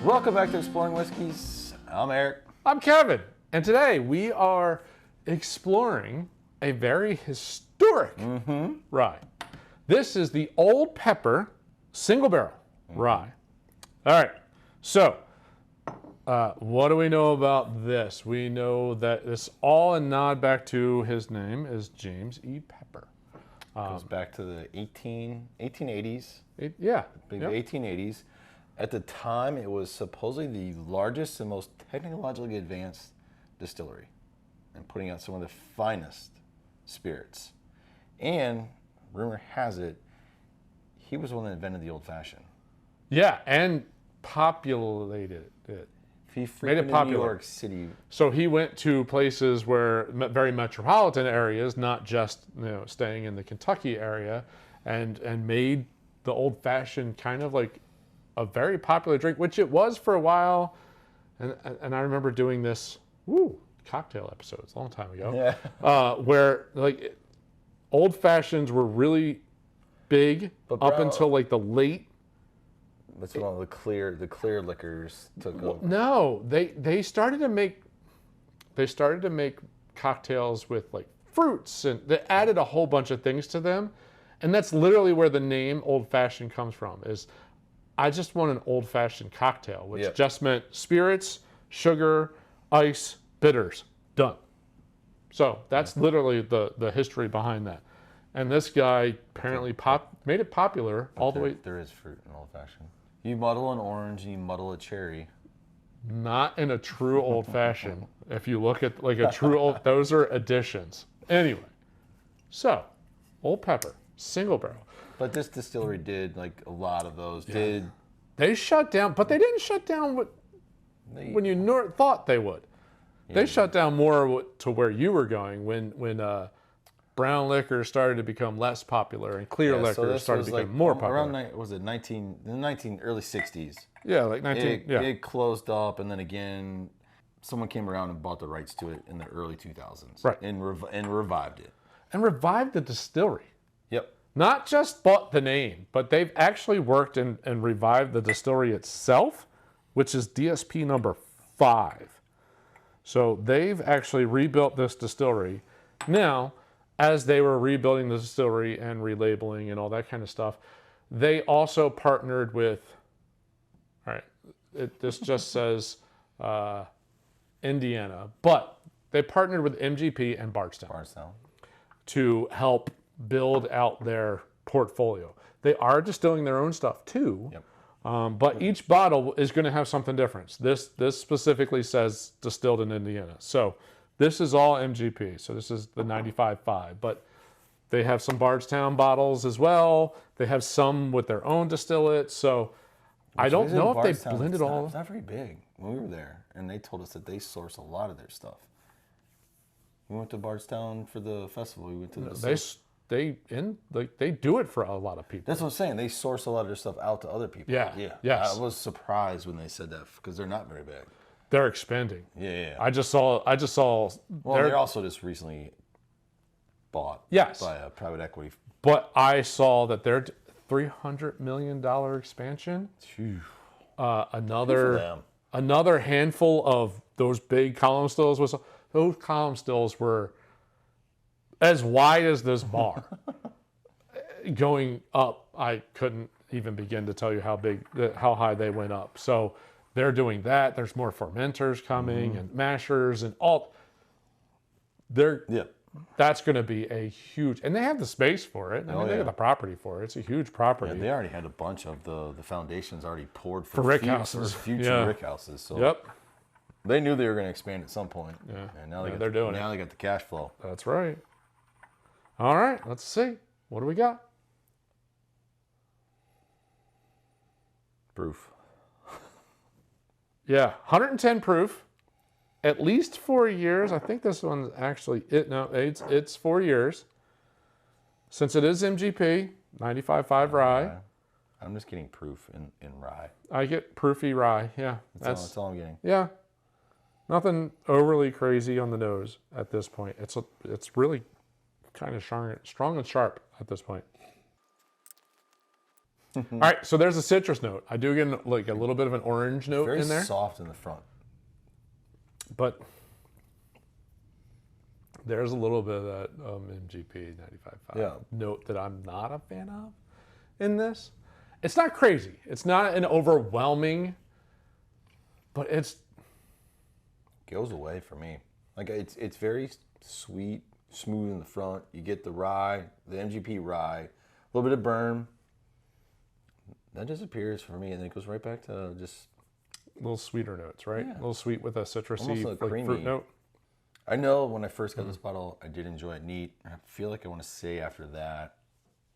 Welcome back to Exploring Whiskeys. I'm Eric. I'm Kevin, and today we are exploring a very historic rye. This is the Old Pepper Single Barrel Rye. All right, so what do we know about this? We know that it's all a nod back to his name is James E. Pepper. Goes back to the 1880s. Big 1880s. At the time, it was supposedly the largest and most technologically advanced distillery and putting out some of the finest spirits. And rumor has it, he was the one that invented the old fashioned. Yeah, and populated it. He frequented New York City. So he went to places where very metropolitan areas, not just staying in the Kentucky area, and made the old fashioned kind of like a very popular drink, which it was for a while. And I remember doing this cocktail episodes a long time ago, where like old fashions were really big up until like the late. That's when all the clear liquors took over. No, they started to make cocktails with like fruits, and they added a whole bunch of things to them, and that's literally where the name old fashioned comes from. Is I just want an old fashioned cocktail, which just meant spirits, sugar, ice, bitters, done. So that's literally the history behind that. And this guy apparently made it popular all the way. There is fruit in old fashioned. You muddle an orange and you muddle a cherry. Not in a true old fashioned. If you look at like a true old, those are additions. Anyway, so Old Pepper, single barrel. But this distillery did like a lot of those. They shut down, but they didn't shut down when you thought they would. Yeah. They shut down more to where you were going when brown liquor started to become less popular and clear liquor started to become more popular. Around early 60s. Yeah, like 19. It closed up, and then again, someone came around and bought the rights to it in the early 2000s. Right. And revived it. And revived the distillery. Yep. Not just bought the name, but they've actually worked and revived the distillery itself, which is DSP number 5. So they've actually rebuilt this distillery. Now, as they were rebuilding the distillery and relabeling and all that kind of stuff, they also partnered with, this just says Indiana, but they partnered with MGP and Bardstown to help build out their portfolio. They are distilling their own stuff too, but each bottle is going to have something different. This specifically says distilled in Indiana. So this is all MGP. So this is the 95.5, but they have some Bardstown bottles as well. They have some with their own distillate. So I don't know if they blended all. It's not very big. When we were there, and they told us that they source a lot of their stuff. We went to Bardstown for the festival. We went to they do it for a lot of people. That's what I'm saying. They source a lot of their stuff out to other people. Yeah. Yes. I was surprised when they said that because they're not very big. They're expanding. Yeah. I just saw. Well, they're also just recently bought by a private equity. But I saw that their $300 million expansion. Another handful of those big column stills those column stills were as wide as this bar. Going up, I couldn't even begin to tell you how high they went up. So they're doing that. There's more fermenters coming and mashers and all. That's going to be a huge, and they have the space for it. They have the property for it. It's a huge property. Yeah, they already had a bunch of the foundations already poured for rick houses, future rick houses. So they knew they were going to expand at some point. Yeah, and now they're doing it. Now they got the cash flow. That's right. All right, let's see. What do we got? Proof. 110 proof. At least 4 years. I think this one's actually it's 4 years. Since it is MGP, 95.5 rye. I'm just getting proof in rye. I get proofy rye, yeah. That's all I'm getting. Yeah. Nothing overly crazy on the nose at this point. It's really kind of strong and sharp at this point. All right, so there's a citrus note. I do get like a little bit of an orange note in there. Very soft in the front. But there's a little bit of that MGP 95.5 note that I'm not a fan of in this. It's not crazy. It's not an overwhelming, but it's... Goes away for me. Like it's very sweet, smooth in the front. You get the rye, the MGP rye, a little bit of burn. That disappears for me, and then it goes right back to just little sweeter notes, right? Yeah. A little sweet with a citrusy like fruit note. I know when I first got this bottle, I did enjoy it neat. I feel like I want to say after that,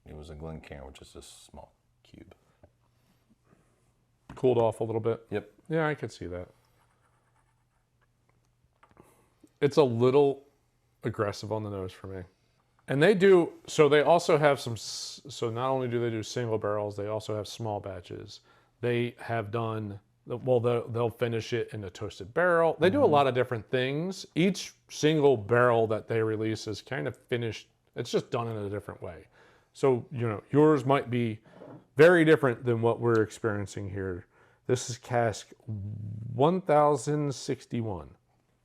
it was a Glencairn, which is a small cube. Cooled off a little bit. Yep. Yeah, I could see that. It's a little aggressive on the nose for me. And they do, so they also have some, so not only do they do single barrels, they also have small batches. They have done, well, they'll finish it in a toasted barrel. They do a lot of different things. Each single barrel that they release is kind of finished. It's just done in a different way. So, you know, yours might be very different than what we're experiencing here. This is cask 1061.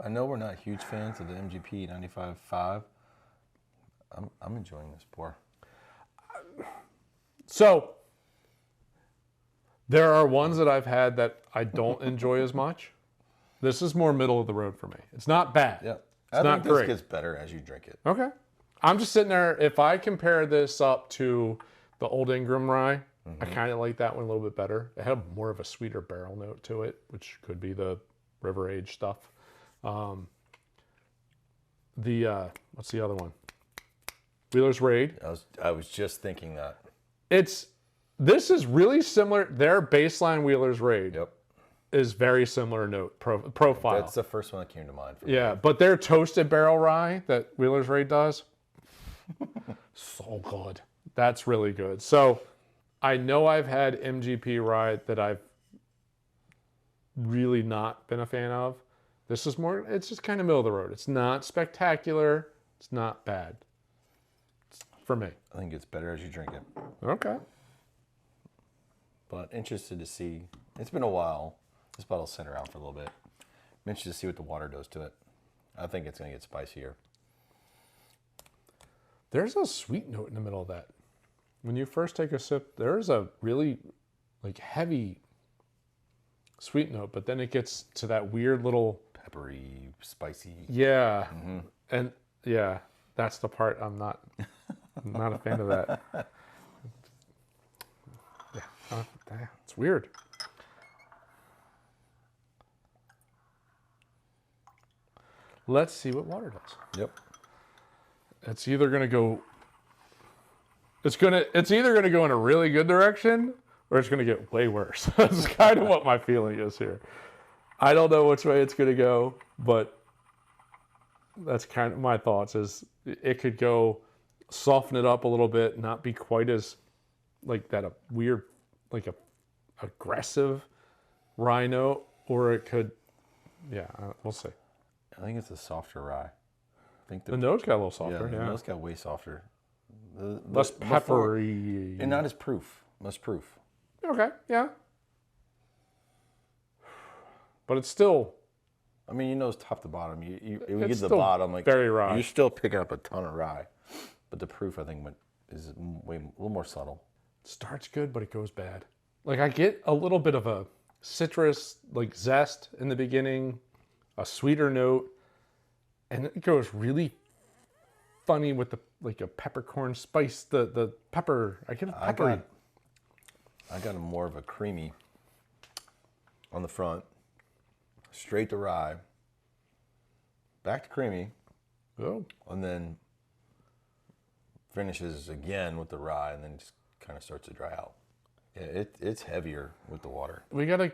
I know we're not huge fans of the MGP 95.5. I'm enjoying this pour. So, there are ones that I've had that I don't enjoy as much. This is more middle of the road for me. It's not bad. Yeah. It's not think great. This gets better as you drink it. Okay. I'm just sitting there. If I compare this up to the Old Ingram rye, I kind of like that one a little bit better. It had more of a sweeter barrel note to it, which could be the river age stuff. What's the other one? Wheeler's Raid. I was just thinking that. This is really similar. Their baseline Wheeler's Raid is very similar note profile. That's the first one that came to mind. For me. But their toasted barrel rye that Wheeler's Raid does, so good. That's really good. So I know I've had MGP rye that I've really not been a fan of. This is more, it's just kind of middle of the road. It's not spectacular. It's not bad. For me. I think it's better as you drink it. Okay. But interested to see. It's been a while. This bottle's sat around for a little bit. I'm interested to see what the water does to it. I think it's going to get spicier. There's a sweet note in the middle of that. When you first take a sip, there's a really like heavy sweet note, but then it gets to that weird little peppery, spicy. Yeah. And yeah, that's the part I'm not a fan of that. Yeah. It's weird. Let's see what water does. Yep. It's either going to go in a really good direction or it's going to get way worse. That's kind of what my feeling is here. I don't know which way it's going to go, but that's kind of my thoughts is it could go soften it up a little bit, not be quite as like that a weird, like a aggressive rye note, or it could, we'll see. I think it's a softer rye. I think the note's got a little softer. The note's got way softer. Less peppery. And not as proof. Less proof. Okay, yeah. But it's still... I mean, you know, it's top to bottom. You get to the bottom, like very rye. You're still picking up a ton of rye. But the proof, I think, is a little more subtle. It starts good, but it goes bad. Like, I get a little bit of a citrus, like, zest in the beginning, a sweeter note, and it goes really funny with the, like, a peppercorn spice, the pepper. I get a peppery. I got a more of a creamy on the front, straight to rye, back to creamy, and then finishes again with the rye, and then just kind of starts to dry out. Yeah, it's heavier with the water. We got to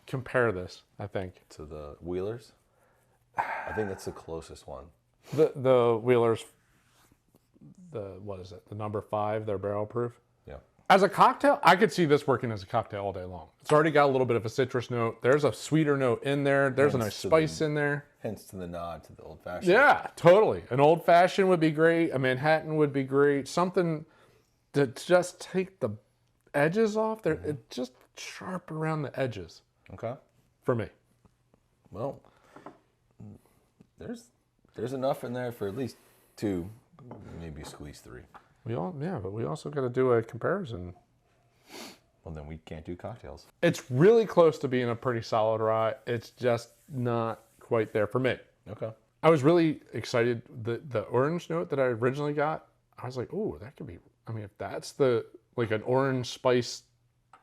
compare this, I think. To the Wheelers? I think that's the closest one. The Wheelers, what is it? The number 5, their barrel proof? Yeah. As a cocktail, I could see this working as a cocktail all day long. It's already got a little bit of a citrus note. There's a sweeter note in there. There's a nice spice in there. Hence to the nod to the old fashioned. Yeah, totally. An old fashioned would be great. A Manhattan would be great. Something to just take the edges off. They're just sharp around the edges. Okay. For me. Well, there's enough in there for at least 2, maybe squeeze 3. But we also got to do a comparison. Well, then we can't do cocktails. It's really close to being a pretty solid rye. It's just not quite there for me. Okay. I was really excited. The orange note that I originally got, I was like, oh, that could be, I mean, if that's like an orange spice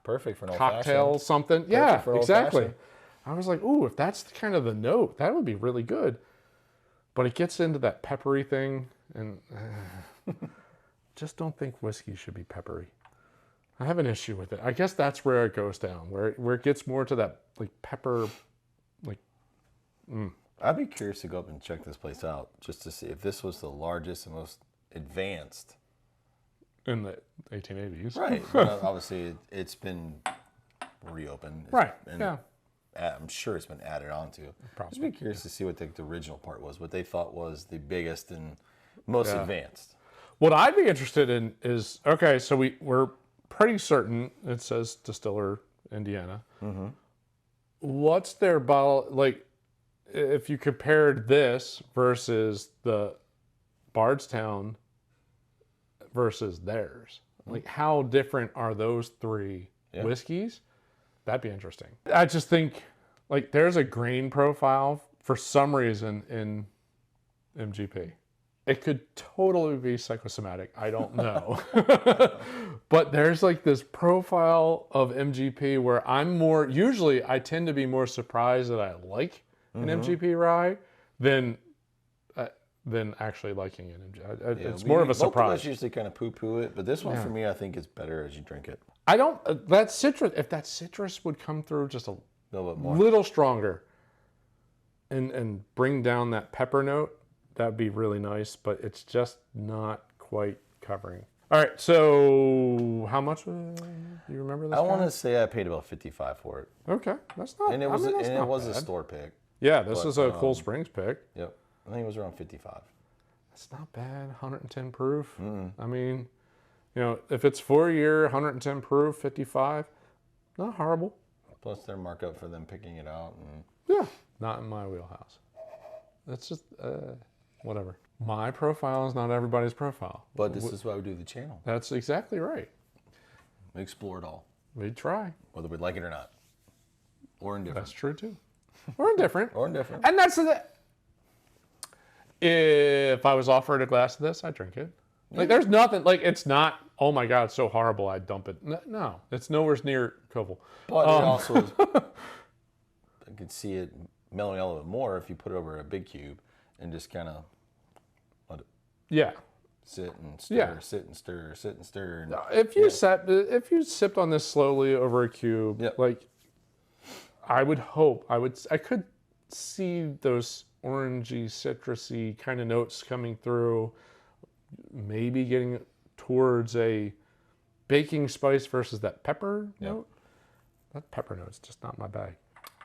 perfect for an cocktail something. Yeah, exactly. I was like, ooh, if that's kind of the note, that would be really good. But it gets into that peppery thing, and just don't think whiskey should be peppery. I have an issue with it. I guess that's where it goes down, where it gets more to that like pepper, like. I'd be curious to go up and check this place out just to see if this was the largest and most advanced in the 1880s. Right. But obviously, it's been reopened. Right. And yeah. I'm sure it's been added on to. Probably. Just be curious to see what the original part was, what they thought was the biggest and most advanced. What I'd be interested in is, okay, so we're pretty certain it says Distiller, Indiana. Mm-hmm. What's their bottle, like, if you compared this versus the Bardstown versus theirs, like how different are those 3 whiskeys? That'd be interesting. I just think like there's a grain profile for some reason in MGP. It could totally be psychosomatic. I don't know. But there's like this profile of MGP where usually I tend to be more surprised that I like an MGP rye than actually liking an MGP. It's more of a surprise. Both of us usually kind of poo-poo it, but this one for me, I think it's better as you drink it. I don't, that citrus, if that citrus would come through just a little bit more, little stronger and bring down that pepper note, that'd be really nice, but it's just not quite covering. All right, so how much do you remember this? I want to say I paid about $55 for it. Okay, that's not. And it was a store pick. Yeah, this is a Cool Springs pick. Yep, I think it was around 55. That's not bad. 110 proof. I mean, you know, if it's 4-year, 110 proof, 55, not horrible. Plus their markup for them picking it out. And yeah, not in my wheelhouse. That's just whatever. My profile is not everybody's profile. But this is why we do the channel. That's exactly right. We explore it all. We try. Whether we like it or not. Or indifferent. That's true too. Or indifferent. Or indifferent. And that's the... If I was offered a glass of this, I'd drink it. Like, there's nothing, like, it's not, oh my God, it's so horrible, I'd dump it. No, it's nowhere near Koval. But it also is, I could see it mellowing a little bit more if you put it over a big cube and just kind of let it sit and stir, sit and stir, sit and stir. And, if you sipped on this slowly over a cube, like, I could see those orangey, citrusy kind of notes coming through, maybe getting towards a baking spice versus that pepper note. That pepper note's just not my bag.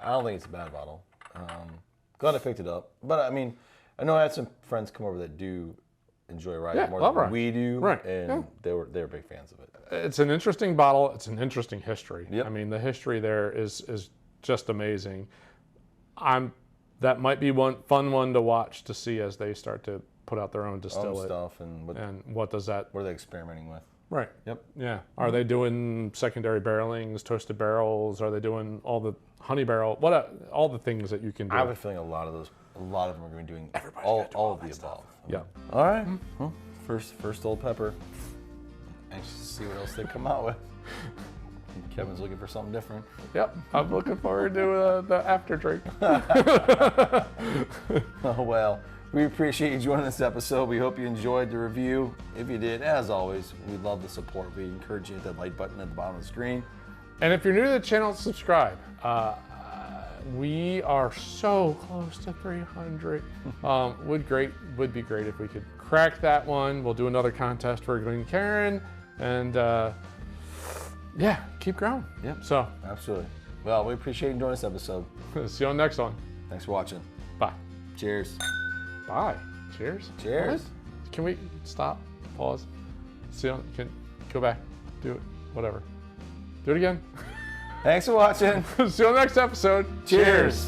I don't think it's a bad bottle. Glad I picked it up. But I mean, I know I had some friends come over that do enjoy rye more than we do, and they were big fans of it. It's an interesting bottle. It's an interesting history. I mean, the history there is just amazing. That might be one fun one to watch to see as they start to put out their own distillate stuff and what does that? What are they experimenting with? Right. Yep. Yeah. Are they doing secondary barrelings, toasted barrels? Are they doing all the honey barrel? All the things that you can do? I have a feeling a lot of them are going to be doing all of the above. Yeah. All right. Well, first Old Pepper. Anxious to see what else they come out with. Kevin's looking for something different. Yep. I'm looking forward to the after drink. Oh, well. We appreciate you joining this episode. We hope you enjoyed the review. If you did, as always, we love the support. We encourage you to hit that like button at the bottom of the screen. And if you're new to the channel, subscribe. We are so close to 300. Would be great if we could crack that one. We'll do another contest for Glen Karen, and keep growing. Yep. So absolutely. Well, we appreciate you joining this episode. See you on the next one. Thanks for watching. Bye. Cheers. Bye. Cheers. Cheers. What? Can we stop? Pause. See you. Can go back. Do it. Whatever. Do it again. Thanks for watching. See you on the next episode. Cheers.